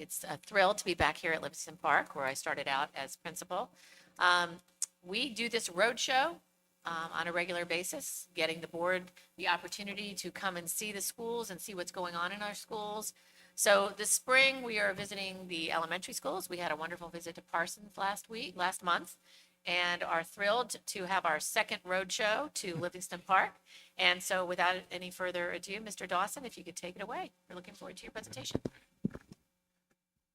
It's a thrill to be back here at Livingston Park, where I started out as principal. We do this roadshow on a regular basis, getting the board the opportunity to come and see the schools and see what's going on in our schools. So this spring, we are visiting the elementary schools. We had a wonderful visit to Parsons last month, and are thrilled to have our second roadshow to Livingston Park. And so without any further ado, Mr. Dawson, if you could take it away. We're looking forward to your presentation.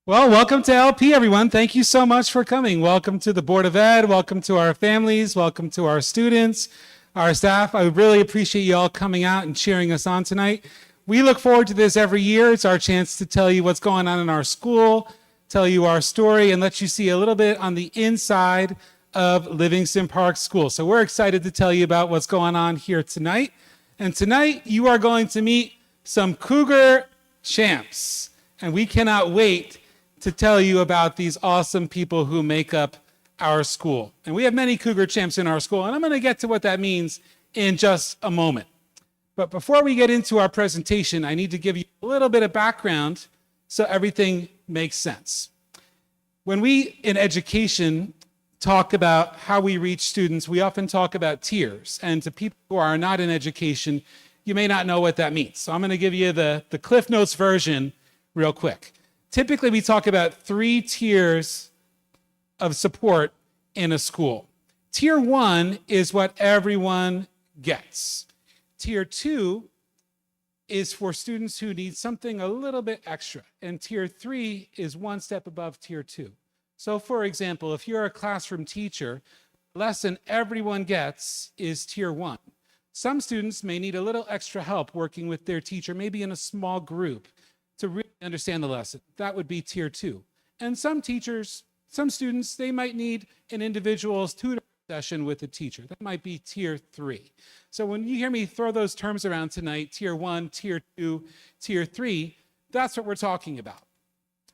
Well, welcome to LP, everyone. Thank you so much for coming. Welcome to the Board of Ed. Welcome to our families. Welcome to our students, our staff. I really appreciate you all coming out and cheering us on tonight. We look forward to this every year. It's our chance to tell you what's going on in our school, tell you our story, and let you see a little bit on the inside of Livingston Park School. So we're excited to tell you about what's going on here tonight. And tonight you are going to meet some Cougar champs. And we cannot wait to tell you about these awesome people who make up our school. And we have many Cougar champs in our school, and I'm going to get to what that means in just a moment. But before we get into our presentation, I need to give you a little bit of background so everything makes sense. When we in education talk about how we reach students, we often talk about tiers. And to people who are not in education, you may not know what that means. So I'm going to give you the Cliff Notes version real quick. Typically, we talk about 3 tiers of support in a school. Tier 1 is what everyone gets. Tier 2 is for students who need something a little bit extra. And Tier 3 is one step above Tier 2. So for example, if you're a classroom teacher, the lesson everyone gets is Tier 1. Some students may need a little extra help working with their teacher, maybe in a small group, to really understand the lesson. That would be Tier 2. And some students, they might need an individual's tutor session with a teacher. That might be Tier 3. So when you hear me throw those terms around tonight, Tier 1, Tier 2, Tier 3, that's what we're talking about.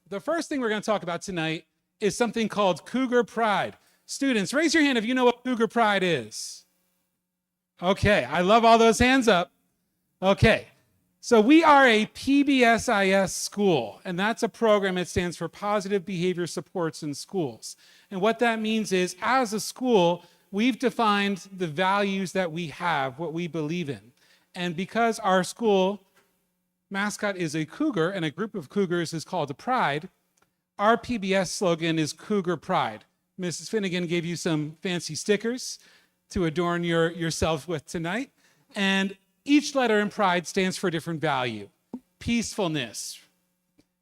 The first thing we're going to talk about tonight is something called Cougar Pride. Students, raise your hand if you know what Cougar Pride is. Okay, I love all those hands up. Okay, so we are a PBSIS school, and that's a program that stands for Positive Behavior Supports in Schools. And what that means is, as a school, we've defined the values that we have, what we believe in. And because our school mascot is a cougar, and a group of cougars is called a pride, our PBS slogan is Cougar Pride. Mrs. Finnegan gave you some fancy stickers to adorn yourself with tonight. And each letter in Pride stands for a different value: peacefulness,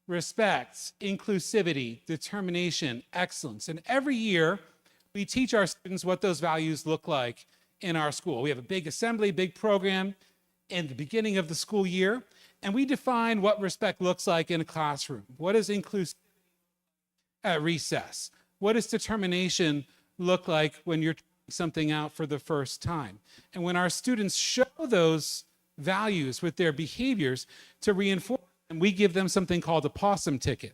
respect, inclusivity, determination, excellence. And every year, we teach our students what those values look like in our school. We have a big assembly, big program in the beginning of the school year, and we define what respect looks like in a classroom. What is inclusivity at recess? What does determination look like when you're trying something out for the first time? And when our students show those values with their behaviors to reinforce them, we give them something called a possum ticket.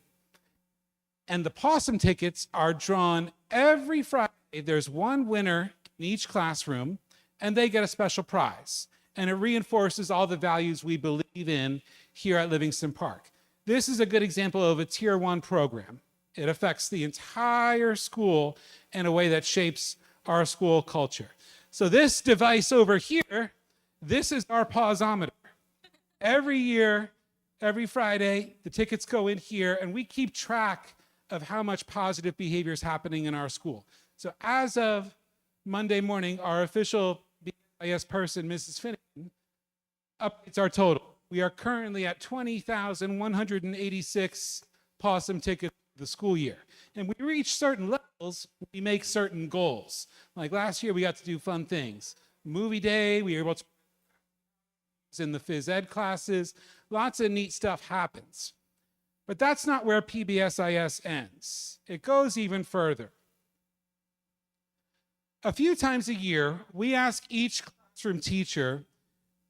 And the possum tickets are drawn every Friday. There's one winner in each classroom, and they get a special prize. And it reinforces all the values we believe in here at Livingston Park. This is a good example of a Tier 1 program. It affects the entire school in a way that shapes our school culture. So this device over here, this is our pausometer. Every year, every Friday, the tickets go in here, and we keep track of how much positive behavior is happening in our school. So as of Monday morning, our official BIS person, Mrs. Finnegan, updates our total. We are currently at 20,186 possum tickets for the school year. And we reach certain levels, we make certain goals. Like last year, we got to do fun things. Movie day, we were able to in the phys ed classes. Lots of neat stuff happens. But that's not where PBSIS ends. It goes even further. A few times a year, we ask each classroom teacher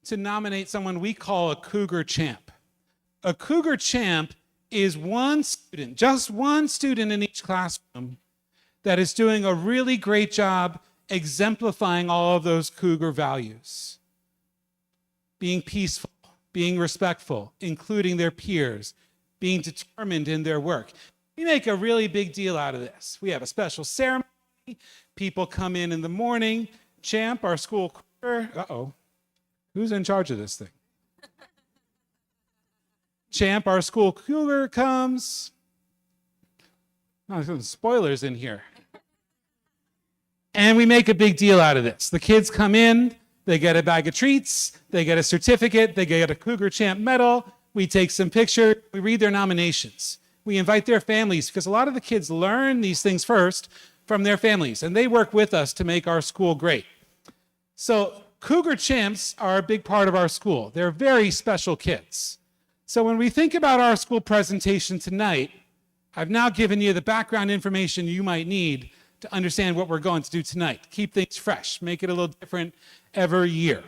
to nominate someone we call a Cougar Champ. A Cougar Champ is one student, just one student in each classroom that is doing a really great job exemplifying all of those Cougar values. Being peaceful, being respectful, including their peers, being determined in their work. We make a really big deal out of this. We have a special ceremony. People come in the morning. Champ, our school cougar, who's in charge of this thing? Champ, our school cougar, comes. Oh, there's some spoilers in here. And we make a big deal out of this. The kids come in, they get a bag of treats, they get a certificate, they get a Cougar Champ medal. We take some pictures, we read their nominations. We invite their families, because a lot of the kids learn these things first from their families, and they work with us to make our school great. So Cougar Champs are a big part of our school. They're very special kids. So when we think about our school presentation tonight, I've now given you the background information you might need to understand what we're going to do tonight. Keep things fresh, make it a little different every year.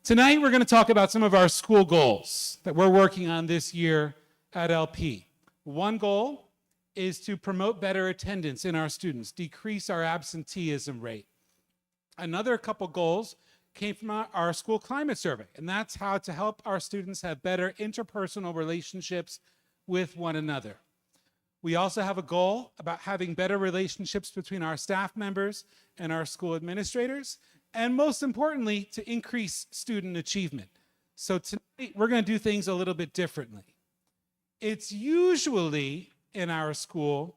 Tonight, we're going to talk about some of our school goals that we're working on this year at LP. One goal is to promote better attendance in our students, decrease our absenteeism rate. Another couple goals came from our school climate survey, and that's how to help our students have better interpersonal relationships with one another. We also have a goal about having better relationships between our staff members and our school administrators, and most importantly, to increase student achievement. So tonight, we're going to do things a little bit differently. It's usually in our school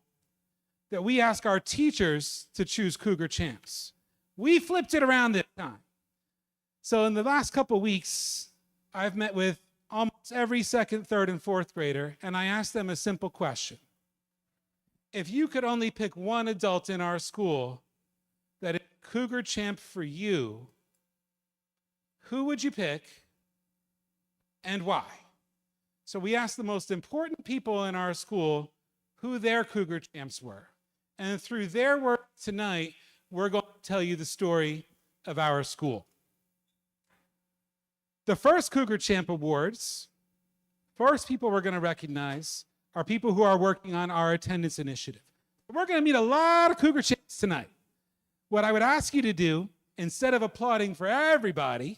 that we ask our teachers to choose Cougar Champs. We flipped it around this time. So in the last couple weeks, I've met with almost every second, third, and fourth grader, and I asked them a simple question. If you could only pick one adult in our school that is Cougar Champ for you, who would you pick and why? So we asked the most important people in our school who their Cougar Champs were. And through their work tonight, we're going to tell you the story of our school. The first Cougar Champ Awards, first people we're going to recognize are people who are working on our attendance initiative. We're going to meet a lot of Cougar Champs tonight. What I would ask you to do, instead of applauding for everybody,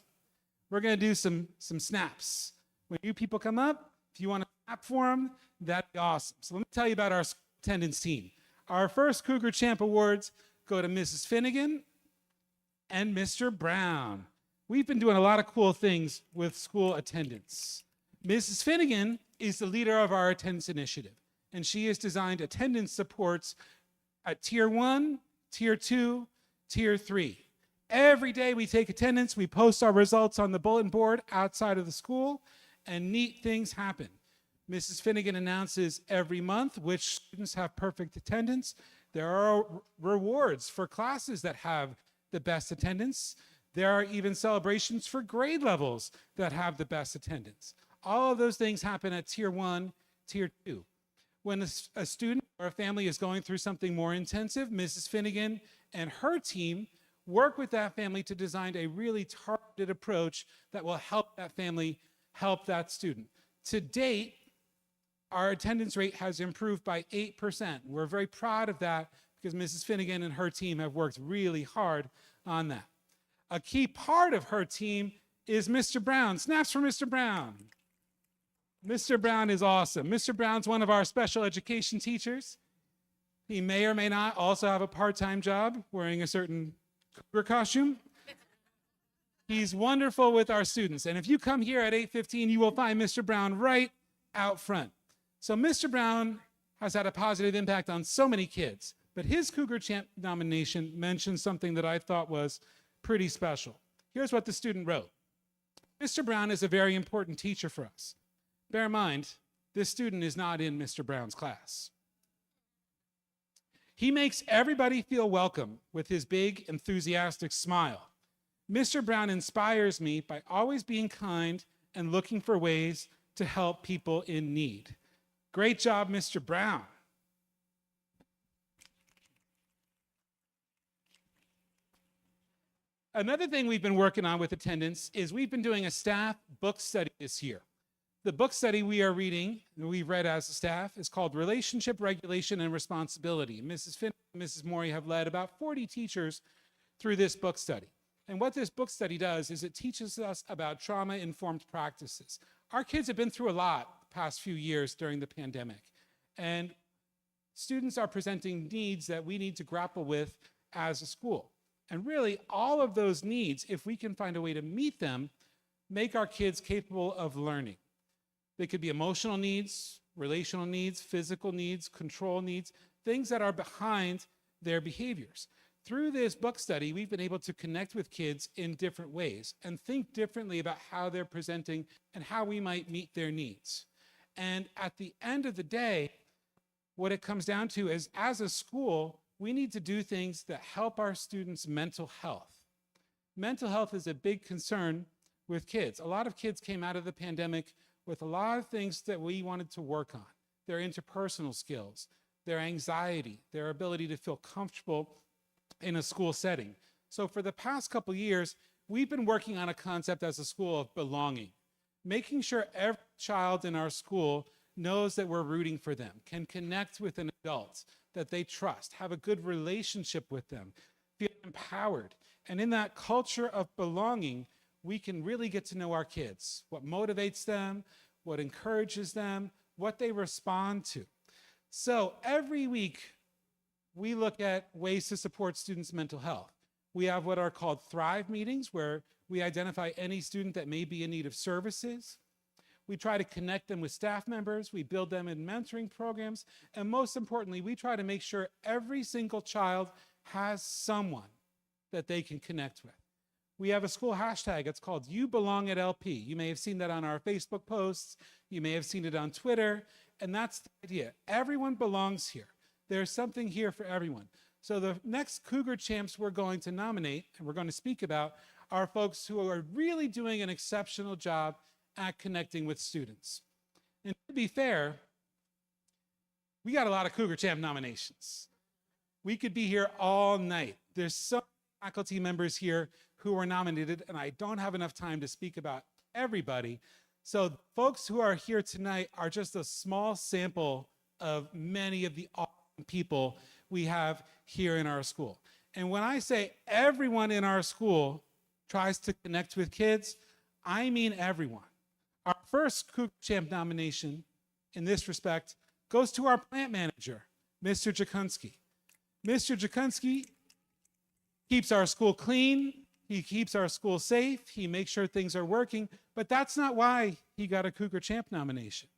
we're going to do some snaps. When you people come up, if you want to snap for them, that'd be awesome. So let me tell you about our attendance team. Our first Cougar Champ Awards go to Mrs. Finnegan and Mr. Brown. We've been doing a lot of cool things with school attendance. Mrs. Finnegan is the leader of our attendance initiative, and she has designed attendance supports at Tier 1, Tier 2, Tier 3. Every day we take attendance, we post our results on the bulletin board outside of the school, and neat things happen. Mrs. Finnegan announces every month which students have perfect attendance. There are rewards for classes that have the best attendance. There are even celebrations for grade levels that have the best attendance. All of those things happen at Tier 1, Tier 2. When a student or a family is going through something more intensive, Mrs. Finnegan and her team work with that family to design a really targeted approach that will help that family help that student. To date, our attendance rate has improved by 8%. We're very proud of that because Mrs. Finnegan and her team have worked really hard on that. A key part of her team is Mr. Brown. Snaps for Mr. Brown. Mr. Brown is awesome. Mr. Brown's one of our special education teachers. He may or may not also have a part-time job wearing a certain cougar costume. He's wonderful with our students. And if you come here at 8:15, you will find Mr. Brown right out front. So Mr. Brown has had a positive impact on so many kids, but his Cougar Champ nomination mentioned something that I thought was pretty special. Here's what the student wrote. Mr. Brown is a very important teacher for us. Bear in mind, this student is not in Mr. Brown's class. He makes everybody feel welcome with his big, enthusiastic smile. Mr. Brown inspires me by always being kind and looking for ways to help people in need. Great job, Mr. Brown. Another thing we've been working on with attendance is we've been doing a staff book study this year. The book study we are reading, and we've read as a staff, is called Relationship, Regulation, and Responsibility. Mrs. Finn and Mrs. Morey have led about 40 teachers through this book study. And what this book study does is it teaches us about trauma-informed practices. Our kids have been through a lot the past few years during the pandemic. And students are presenting needs that we need to grapple with as a school. And really, all of those needs, if we can find a way to meet them, make our kids capable of learning. They could be emotional needs, relational needs, physical needs, control needs, things that are behind their behaviors. Through this book study, we've been able to connect with kids in different ways and think differently about how they're presenting and how we might meet their needs. And at the end of the day, what it comes down to is, as a school, we need to do things that help our students' mental health. Mental health is a big concern with kids. A lot of kids came out of the pandemic with a lot of things that we wanted to work on. Their interpersonal skills, their anxiety, their ability to feel comfortable in a school setting. So for the past couple years, we've been working on a concept as a school of belonging, making sure every child in our school knows that we're rooting for them, can connect with an adult that they trust, have a good relationship with them, feel empowered. And in that culture of belonging, we can really get to know our kids, what motivates them, what encourages them, what they respond to. So every week, we look at ways to support students' mental health. We have what are called Thrive meetings, where we identify any student that may be in need of services. We try to connect them with staff members. We build them in mentoring programs. And most importantly, we try to make sure every single child has someone that they can connect with. We have a school hashtag. It's called You Belong at LP. You may have seen that on our Facebook posts. You may have seen it on Twitter. And that's the idea. Everyone belongs here. There's something here for everyone. So the next Cougar Champs we're going to nominate and we're going to speak about are folks who are really doing an exceptional job at connecting with students. And to be fair, we got a lot of Cougar Champ nominations. We could be here all night. There's so many faculty members here who were nominated, and I don't have enough time to speak about everybody. So folks who are here tonight are just a small sample of many of the awesome people we have here in our school. And when I say everyone in our school tries to connect with kids, I mean everyone. Our first Cougar Champ nomination in this respect goes to our plant manager, Mr. Jakunski. Mr. Jakunski keeps our school clean. He keeps our school safe. He makes sure things are working. But that's not why he got a Cougar Champ nomination.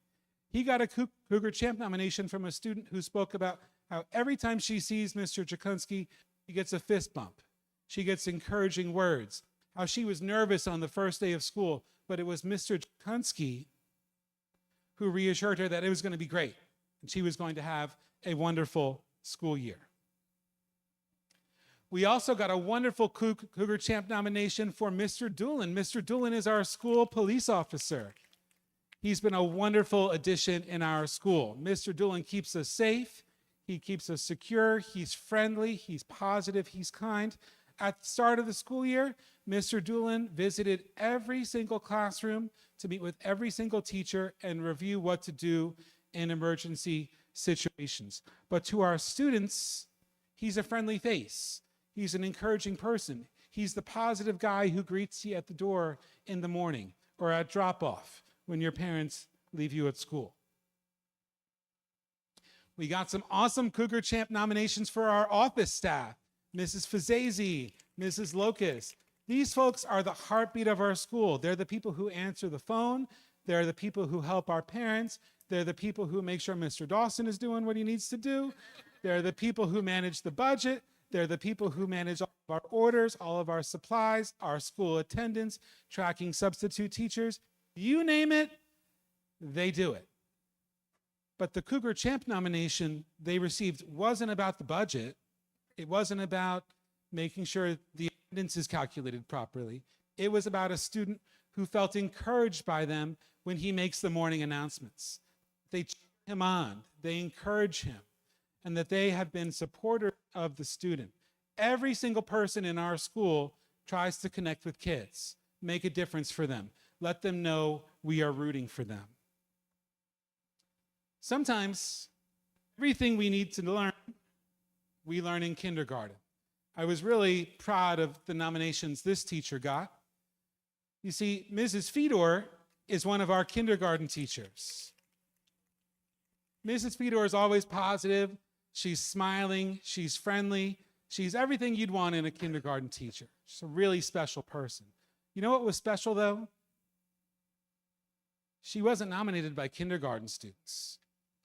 He got a Cougar Champ nomination from a student who spoke about how every time she sees Mr. Jakunski, she gets a fist bump. She gets encouraging words. How she was nervous on the first day of school, but it was Mr. Jakunski who reassured her that it was going to be great and she was going to have a wonderful school year. We also got a wonderful Cougar Champ nomination for Mr. Doolin. Mr. Doolin is our school police officer. He's been a wonderful addition in our school. Mr. Doolin keeps us safe. He keeps us secure. He's friendly. He's positive. He's kind. At the start of the school year, Mr. Doolin visited every single classroom to meet with every single teacher and review what to do in emergency situations. But to our students, he's a friendly face. He's an encouraging person. He's the positive guy who greets you at the door in the morning or at drop-off when your parents leave you at school. We got some awesome Cougar Champ nominations for our office staff. Mrs. Fazese, Mrs. Locust. These folks are the heartbeat of our school. They're the people who answer the phone. They're the people who help our parents. They're the people who make sure Mr. Dawson is doing what he needs to do. They're the people who manage the budget. They're the people who manage all of our orders, all of our supplies, our school attendance, tracking substitute teachers. You name it, they do it. But the Cougar Champ nomination they received wasn't about the budget. It wasn't about making sure the attendance is calculated properly. It was about a student who felt encouraged by them when he makes the morning announcements. They cheer him on, they encourage him, and that they have been supporters of the student. Every single person in our school tries to connect with kids, make a difference for them, let them know we are rooting for them. Sometimes everything we need to learn, we learn in kindergarten. I was really proud of the nominations this teacher got. You see, Mrs. Fedor is one of our kindergarten teachers. Mrs. Fedor is always positive. She's smiling. She's friendly. She's everything you'd want in a kindergarten teacher. She's a really special person. You know what was special, though? She wasn't nominated by kindergarten students.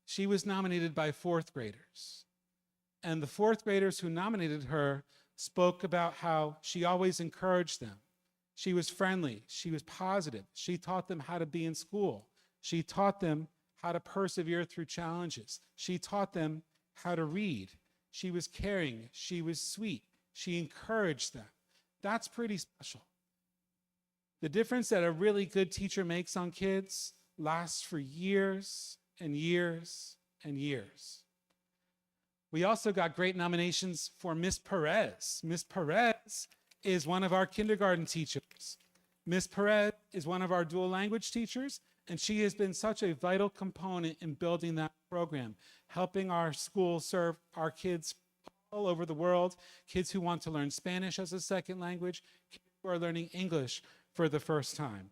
She was nominated by fourth graders. And the fourth graders who nominated her spoke about how she always encouraged them. She was friendly. She was positive. She taught them how to be in school. She taught them how to persevere through challenges. She taught them how to read. She was caring. She was sweet. She encouraged them. That's pretty special. The difference that a really good teacher makes on kids lasts for years and years and years. We also got great nominations for Miss Perez. Miss Perez is one of our kindergarten teachers. Miss Perez is one of our dual language teachers, and she has been such a vital component in building that program, helping our school serve our kids all over the world, kids who want to learn Spanish as a second language, kids who are learning English for the first time.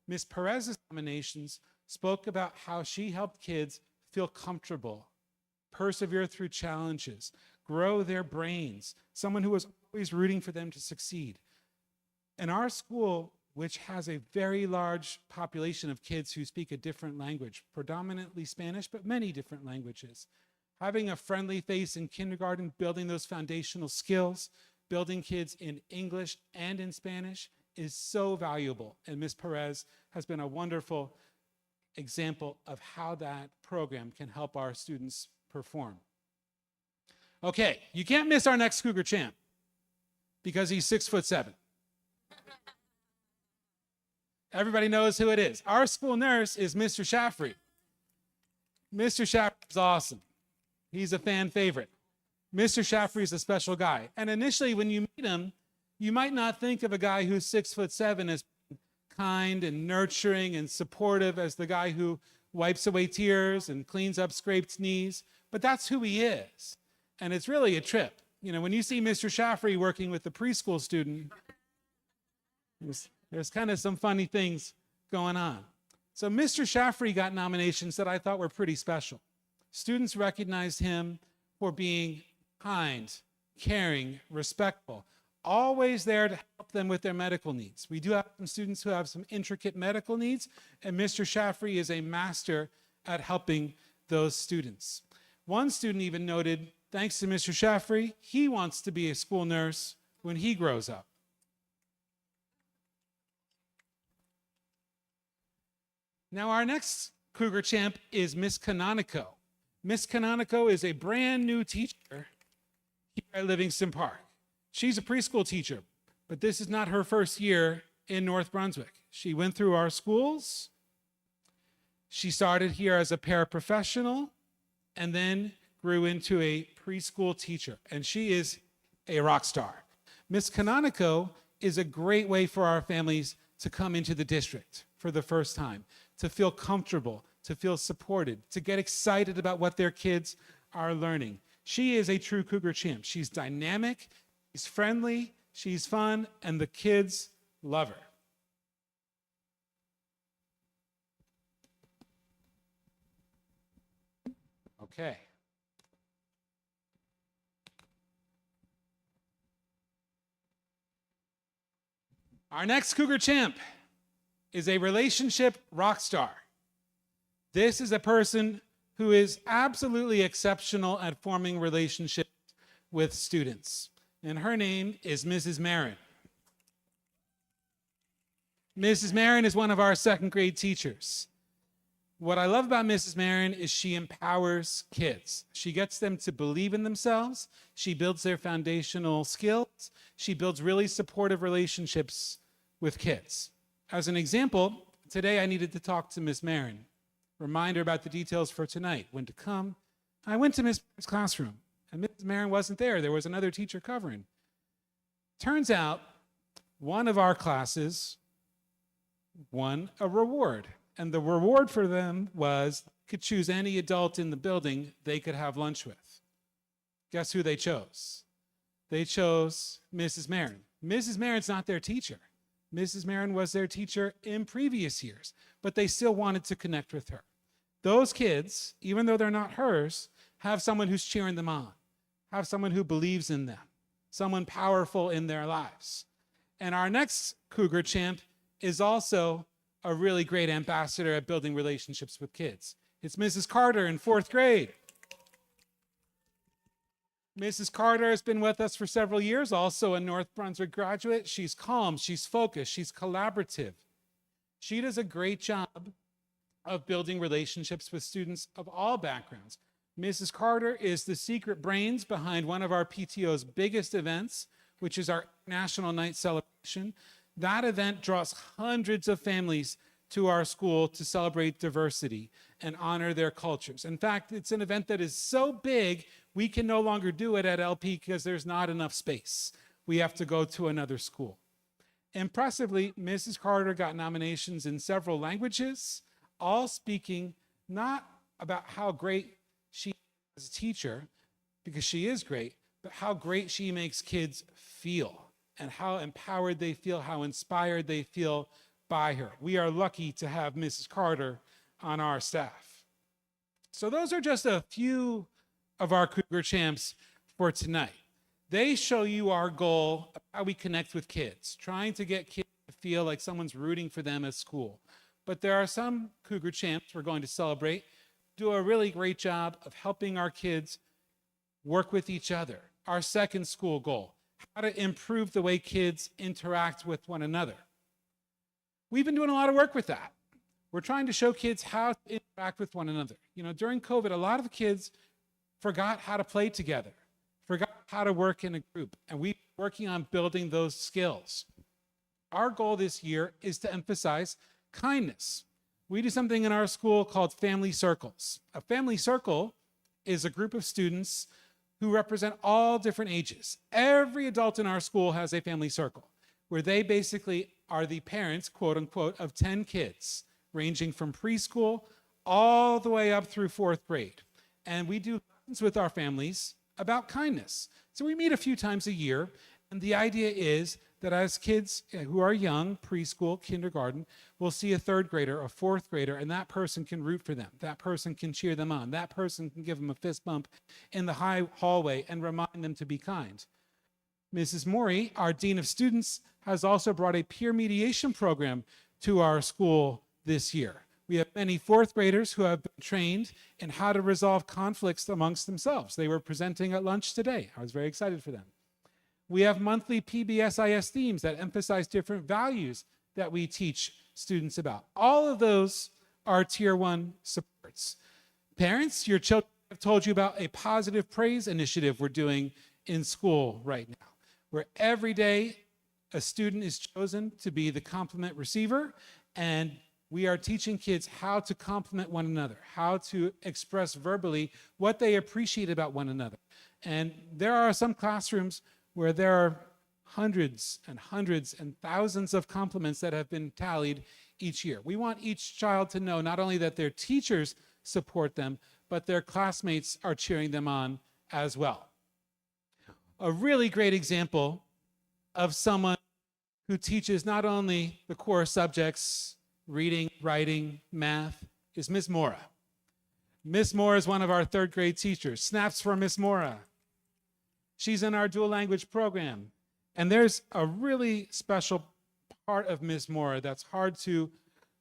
Miss Perez's nominations spoke about how she helped kids feel comfortable, persevere through challenges, grow their brains, someone who was always rooting for them to succeed. And our school, which has a very large population of kids who speak a different language, predominantly Spanish, but many different languages, having a friendly face in kindergarten, building those foundational skills, building kids in English and in Spanish is so valuable. And Ms. Perez has been a wonderful example of how that program can help our students perform. Okay, you can't miss our next Cougar champ because he's 6'7". Everybody knows who it is. Our school nurse is Mr. Shaffrey. Mr. Shaffrey is awesome. He's a fan favorite. Mr. Shaffrey is a special guy. And initially, when you meet him, you might not think of a guy who's 6'7" as kind and nurturing and supportive as the guy who wipes away tears and cleans up scraped knees, but that's who he is. And it's really a trip. You know, when you see Mr. Shaffrey working with the preschool student, there's kind of some funny things going on. So Mr. Shaffrey got nominations that I thought were pretty special. Students recognized him for being kind, caring, respectful, always there to help them with their medical needs. We do have some students who have some intricate medical needs, and Mr. Shaffrey is a master at helping those students. One student even noted, thanks to Mr. Shaffrey, he wants to be a school nurse when he grows up. Now our next Cougar champ is Miss Canonico. Miss Canonico is a brand new teacher here at Livingston Park. She's a preschool teacher, but this is not her first year in North Brunswick. She went through our schools. She started here as a paraprofessional and then grew into a preschool teacher, and she is a rock star. Miss Canonico is a great way for our families to come into the district for the first time, to feel comfortable, to feel supported, to get excited about what their kids are learning. She is a true Cougar champ. She's dynamic, she's friendly, she's fun, and the kids love her. Okay. Our next Cougar champ is a relationship rock star. This is a person who is absolutely exceptional at forming relationships with students. And her name is Mrs. Marin. Mrs. Marin is one of our second grade teachers. What I love about Mrs. Marin is she empowers kids. She gets them to believe in themselves. She builds their foundational skills. She builds really supportive relationships with kids. As an example, today I needed to talk to Miss Marin, remind her about the details for tonight, when to come. I went to Miss Marin's classroom, and Mrs. Marin wasn't there. There was another teacher covering. Turns out, one of our classes won a reward. And the reward for them was could choose any adult in the building they could have lunch with. Guess who they chose? They chose Mrs. Marin. Mrs. Marin's not their teacher. Mrs. Marin was their teacher in previous years, but they still wanted to connect with her. Those kids, even though they're not hers, have someone who's cheering them on, have someone who believes in them, someone powerful in their lives. And our next Cougar champ is also a really great ambassador at building relationships with kids. It's Mrs. Carter in 4th grade. Mrs. Carter has been with us for several years, also a North Brunswick graduate. She's calm, she's focused, she's collaborative. She does a great job of building relationships with students of all backgrounds. Mrs. Carter is the secret brains behind one of our PTO's biggest events, which is our National Night Celebration. That event draws hundreds of families to our school to celebrate diversity and honor their cultures. In fact, it's an event that is so big, we can no longer do it at LP because there's not enough space. We have to go to another school. Impressively, Mrs. Carter got nominations in several languages, all speaking not about how great she is as a teacher, because she is great, but how great she makes kids feel and how empowered they feel, how inspired they feel by her. We are lucky to have Mrs. Carter on our staff. So those are just a few of our Cougar champs for tonight. They show you our goal of how we connect with kids, trying to get kids to feel like someone's rooting for them at school. But there are some Cougar champs we're going to celebrate, do a really great job of helping our kids work with each other. Our second school goal, how to improve the way kids interact with one another. We've been doing a lot of work with that. We're trying to show kids how to interact with one another. You know, during COVID, a lot of kids forgot how to play together, forgot how to work in a group, and we're working on building those skills. Our goal this year is to emphasize kindness. We do something in our school called family circles. A family circle is a group of students who represent all different ages. Every adult in our school has a family circle where they basically are the parents, quote unquote, of 10 kids, ranging from preschool all the way up through 4th grade. And we do lessons with our families about kindness. So we meet a few times a year, and the idea is that as kids who are young, preschool, kindergarten, will see a 3rd grader, a 4th grader, and that person can root for them. That person can cheer them on. That person can give them a fist bump in the hallway and remind them to be kind. Mrs. Maury, our Dean of Students, has also brought a peer mediation program to our school this year. We have many 4th graders who have been trained in how to resolve conflicts amongst themselves. They were presenting at lunch today. I was very excited for them. We have monthly PBSIS themes that emphasize different values that we teach students about. All of those are Tier 1 supports. Parents, your children have told you about a positive praise initiative we're doing in school right now, where every day a student is chosen to be the compliment receiver, and we are teaching kids how to compliment one another, how to express verbally what they appreciate about one another. And there are some classrooms where there are hundreds and thousands of compliments that have been tallied each year. We want each child to know not only that their teachers support them, but their classmates are cheering them on as well. A really great example of someone who teaches not only the core subjects, reading, writing, math, is Miss Mora. Miss Mora is one of our 3rd grade teachers. Snaps for Miss Mora. She's in our dual language program. And there's a really special part of Miss Mora that's hard to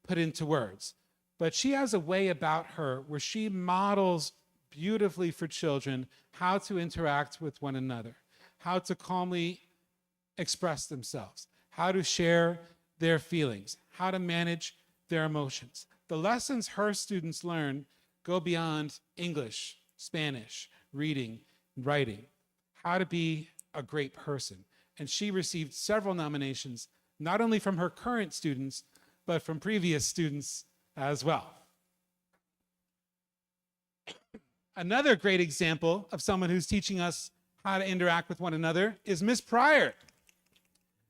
put into words. But she has a way about her where she models beautifully for children how to interact with one another, how to calmly express themselves, how to share their feelings, how to manage their emotions. The lessons her students learn go beyond English, Spanish, reading, writing, how to be a great person. And she received several nominations, not only from her current students, but from previous students as well. Another great example of someone who's teaching us how to interact with one another is Miss Pryor.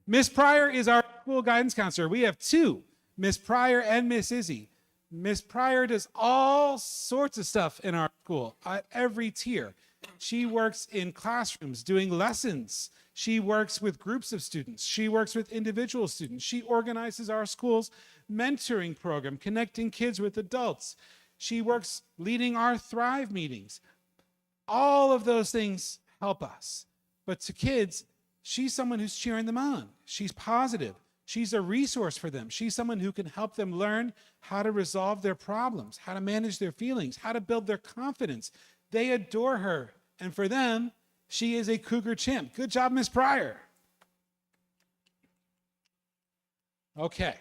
Miss Pryor is our school guidance counselor. We have 2, Miss Pryor and Miss Izzy. Miss Pryor does all sorts of stuff in our school at every tier. She works in classrooms doing lessons. She works with groups of students. She works with individual students. She organizes our school's mentoring program, connecting kids with adults. She works leading our Thrive meetings. All of those things help us. But to kids, she's someone who's cheering them on. She's positive. She's a resource for them. She's someone who can help them learn how to resolve their problems, how to manage their feelings, how to build their confidence. They adore her. And for them, she is a Cougar champ. Good job, Miss Pryor. Okay.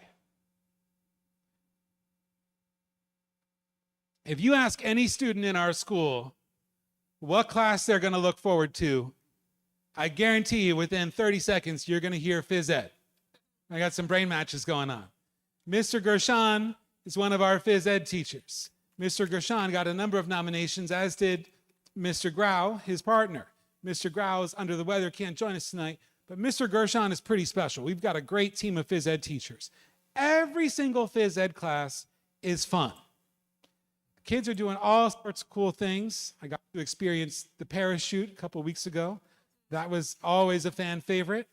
If you ask any student in our school what class they're going to look forward to, I guarantee you within 30 seconds, you're going to hear phys ed. I got some brain matches going on. Mr. Gershon is one of our phys ed teachers. Mr. Gershon got a number of nominations, as did Mr. Grau, his partner. Mr. Grau is under the weather, can't join us tonight, but Mr. Gershon is pretty special. We've got a great team of phys ed teachers. Every single phys ed class is fun. Kids are doing all sorts of cool things. I got to experience the parachute a couple weeks ago. That was always a fan favorite.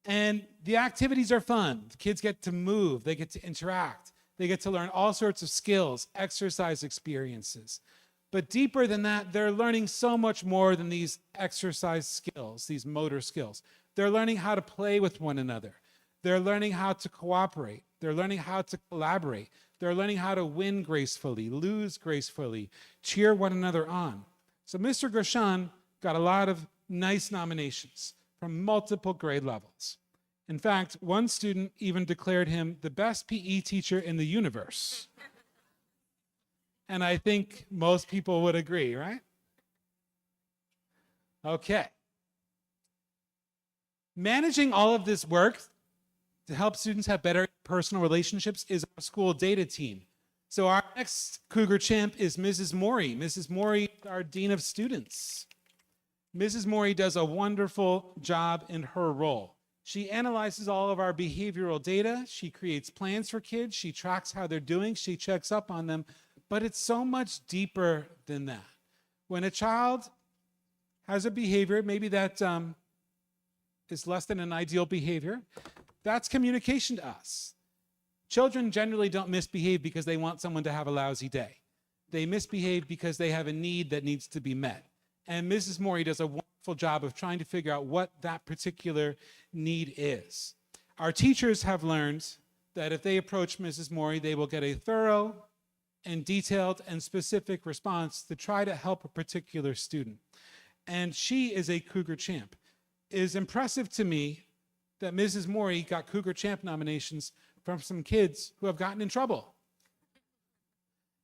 And the activities are fun. The kids get to move. They get to interact. They get to learn all sorts of skills, exercise experiences. But deeper than that, they're learning so much more than these exercise skills, these motor skills. They're learning how to play with one another. They're learning how to cooperate. They're learning how to collaborate. They're learning how to win gracefully, lose gracefully, cheer one another on. So Mr. Gershon got a lot of nice nominations from multiple grade levels. In fact, one student even declared him the best PE teacher in the universe. And I think most people would agree, right? Okay. Managing all of this work to help students have better personal relationships is our school data team. So our next Cougar champ is Mrs. Morey. Mrs. Morey is our Dean of Students. Mrs. Morey does a wonderful job in her role. She analyzes all of our behavioral data. She creates plans for kids. She tracks how they're doing. She checks up on them. But it's so much deeper than that. When a child has a behavior, maybe that is less than an ideal behavior, that's communication to us. Children generally don't misbehave because they want someone to have a lousy day. They misbehave because they have a need that needs to be met. And Mrs. Morey does a wonderful job of trying to figure out what that particular need is. Our teachers have learned that if they approach Mrs. Morey, they will get a thorough and detailed and specific response to try to help a particular student. And she is a Cougar champ. It is impressive to me that Mrs. Morey got Cougar champ nominations from some kids who have gotten in trouble.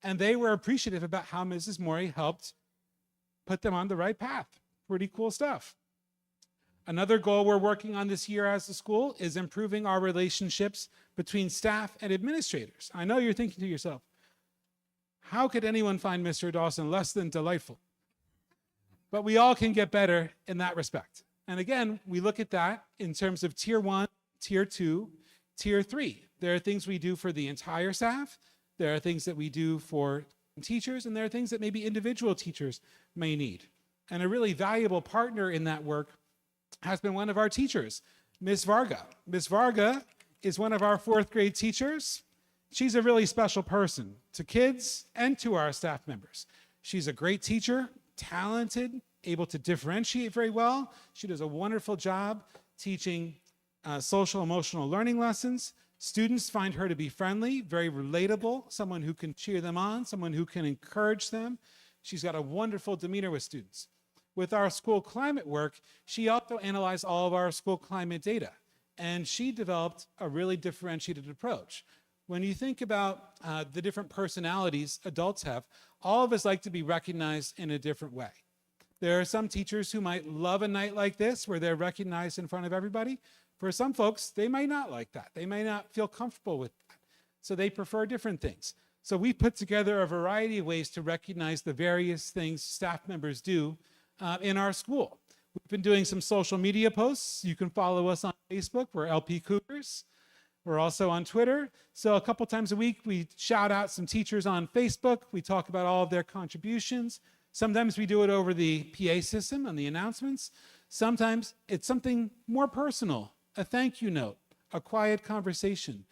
And they were appreciative about how Mrs. Morey helped put them on the right path. Pretty cool stuff. Another goal we're working on this year as a school is improving our relationships between staff and administrators. I know you're thinking to yourself, how could anyone find Mr. Dawson less than delightful? But we all can get better in that respect. And again, we look at that in terms of tier 1, tier 2, tier 3. There are things we do for the entire staff. There are things that we do for teachers, and there are things that maybe individual teachers may need. And a really valuable partner in that work has been one of our teachers, Ms. Varga. Ms. Varga is one of our 4th grade teachers. She's a really special person to kids and to our staff members. She's a great teacher, talented, able to differentiate very well. She does a wonderful job teaching social emotional learning lessons. Students find her to be friendly, very relatable, someone who can cheer them on, someone who can encourage them. She's got a wonderful demeanor with students. With our school climate work, she also analyzed all of our school climate data, and she developed a really differentiated approach. When you think about the different personalities adults have, all of us like to be recognized in a different way. There are some teachers who might love a night like this where they're recognized in front of everybody. For some folks, they might not like that. They may not feel comfortable with that. So they prefer different things. So we put together a variety of ways to recognize the various things staff members do in our school. We've been doing some social media posts. You can follow us on Facebook. We're LP Cougars. We're also on Twitter. So a couple times a week, we shout out some teachers on Facebook. We talk about all of their contributions. Sometimes we do it over the PA system on the announcements. Sometimes it's something more personal, a thank you note, a quiet conversation.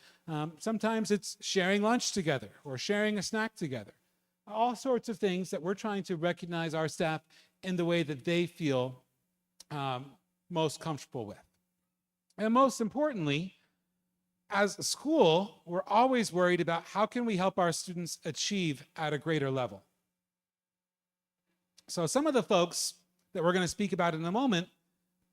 Sometimes it's sharing lunch together or sharing a snack together. All sorts of things that we're trying to recognize our staff in the way that they feel most comfortable with. And most importantly, as a school, we're always worried about how can we help our students achieve at a greater level. So some of the folks that we're going to speak about in a moment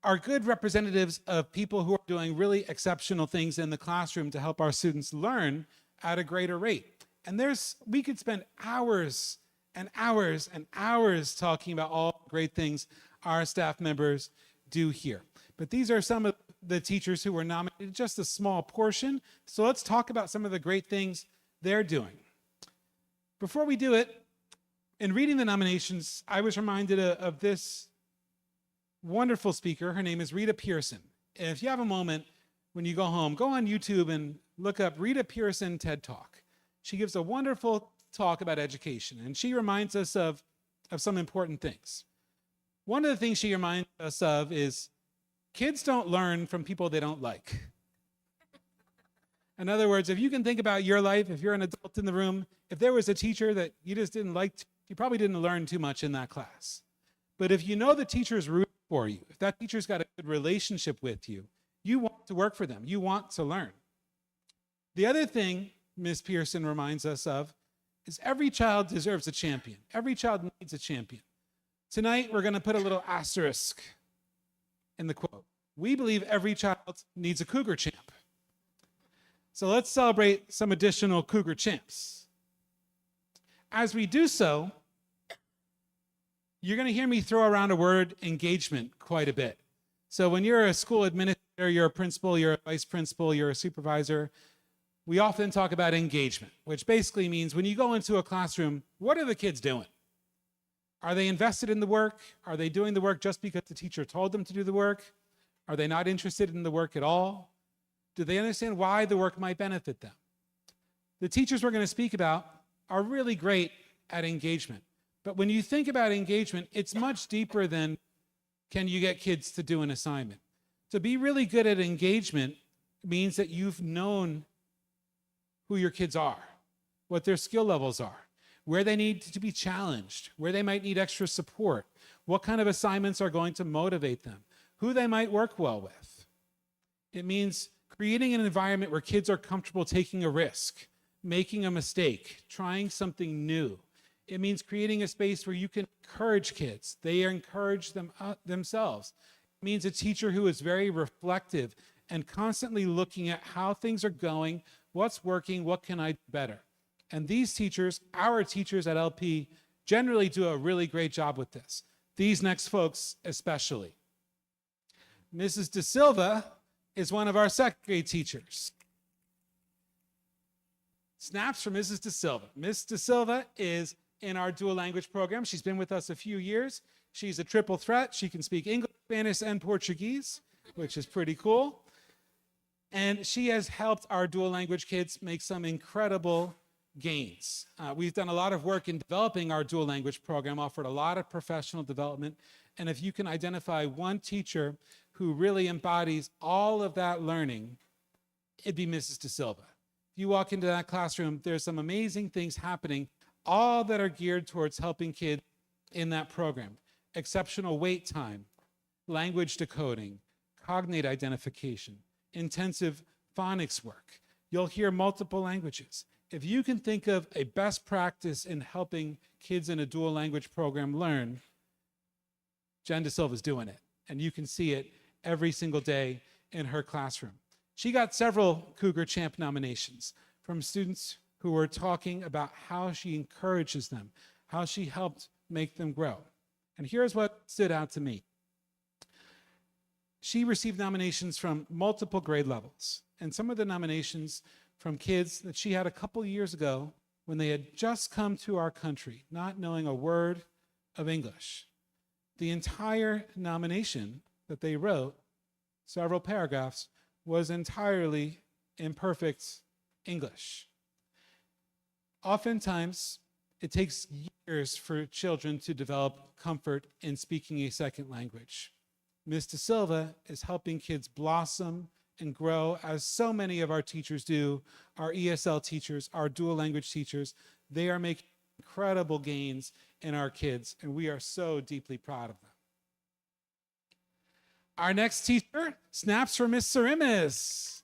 are good representatives of people who are doing really exceptional things in the classroom to help our students learn at a greater rate. And we could spend hours and hours and hours talking about all the great things our staff members do here. But these are some of the teachers who were nominated, just a small portion. So let's talk about some of the great things they're doing. Before we do it, in reading the nominations, I was reminded of this wonderful speaker. Her name is Rita Pearson. And if you have a moment when you go home, go on YouTube and look up Rita Pearson TED Talk. She gives a wonderful talk about education, and she reminds us of some important things. One of the things she reminds us of is kids don't learn from people they don't like. In other words, if you can think about your life, if you're an adult in the room, if there was a teacher that you just didn't like, you probably didn't learn too much in that class. But if you know the teacher's rooting for you, if that teacher's got a good relationship with you, you want to work for them. You want to learn. The other thing Ms. Pearson reminds us of is every child deserves a champion. Every child needs a champion. Tonight, we're going to put a little asterisk in the quote. We believe every child needs a Cougar champ. So let's celebrate some additional Cougar champs. As we do so, you're going to hear me throw around a word engagement quite a bit. So when you're a school administrator, you're a principal, you're a vice principal, you're a supervisor, we often talk about engagement, which basically means when you go into a classroom, what are the kids doing? Are they invested in the work? Are they doing the work just because the teacher told them to do the work? Are they not interested in the work at all? Do they understand why the work might benefit them? The teachers we're going to speak about are really great at engagement. But when you think about engagement, it's much deeper than can you get kids to do an assignment. To be really good at engagement means that you've known who your kids are, what their skill levels are, where they need to be challenged, where they might need extra support, what kind of assignments are going to motivate them, who they might work well with. It means creating an environment where kids are comfortable taking a risk, making a mistake, trying something new. It means creating a space where you can encourage kids. They encourage themselves. It means a teacher who is very reflective and constantly looking at how things are going, what's working, what can I do better. And these teachers, our teachers at LP, generally do a really great job with this. These next folks especially. Mrs. De Silva is one of our second grade teachers. Snaps for Mrs. De Silva. Ms. De Silva is in our dual language program. She's been with us a few years. She's a triple threat. She can speak English, Spanish, and Portuguese, which is pretty cool. And she has helped our dual language kids make some incredible gains. We've done a lot of work in developing our dual language program, offered a lot of professional development. And if you can identify one teacher who really embodies all of that learning, it'd be Mrs. De Silva. If you walk into that classroom, there's some amazing things happening, all that are geared towards helping kids in that program. Exceptional wait time, language decoding, cognate identification, intensive phonics work. You'll hear multiple languages. If you can think of a best practice in helping kids in a dual language program learn, Jen De Silva's doing it. And you can see it every single day in her classroom. She got several Cougar Champ nominations from students who were talking about how she encourages them, how she helped make them grow. And here's what stood out to me. She received nominations from multiple grade levels, and some of the nominations from kids that she had a couple years ago when they had just come to our country, not knowing a word of English. The entire nomination that they wrote, several paragraphs, was entirely imperfect English. Oftentimes, it takes years for children to develop comfort in speaking a second language. Ms. De Silva is helping kids blossom and grow as so many of our teachers do, our ESL teachers, our dual language teachers. They are making incredible gains in our kids, and we are so deeply proud of them. Our next teacher, snaps for Miss Sarimis.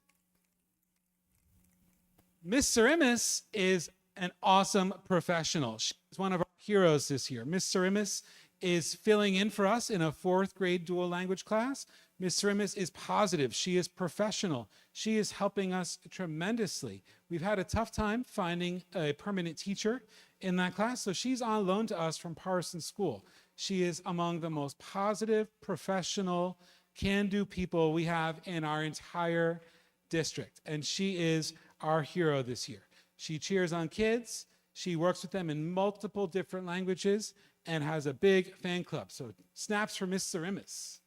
Miss Sarimis is an awesome professional. She's one of our heroes this year. Miss Sarimis is filling in for us in a 4th grade dual language class. Miss Sarimis is positive. She is professional. She is helping us tremendously. We've had a tough time finding a permanent teacher in that class, so she's on loan to us from Parsons School. She is among the most positive, professional, can-do people we have in our entire district, and she is our hero this year. She cheers on kids. She works with them in multiple different languages and has a big fan club. So snaps for Miss Sarimis.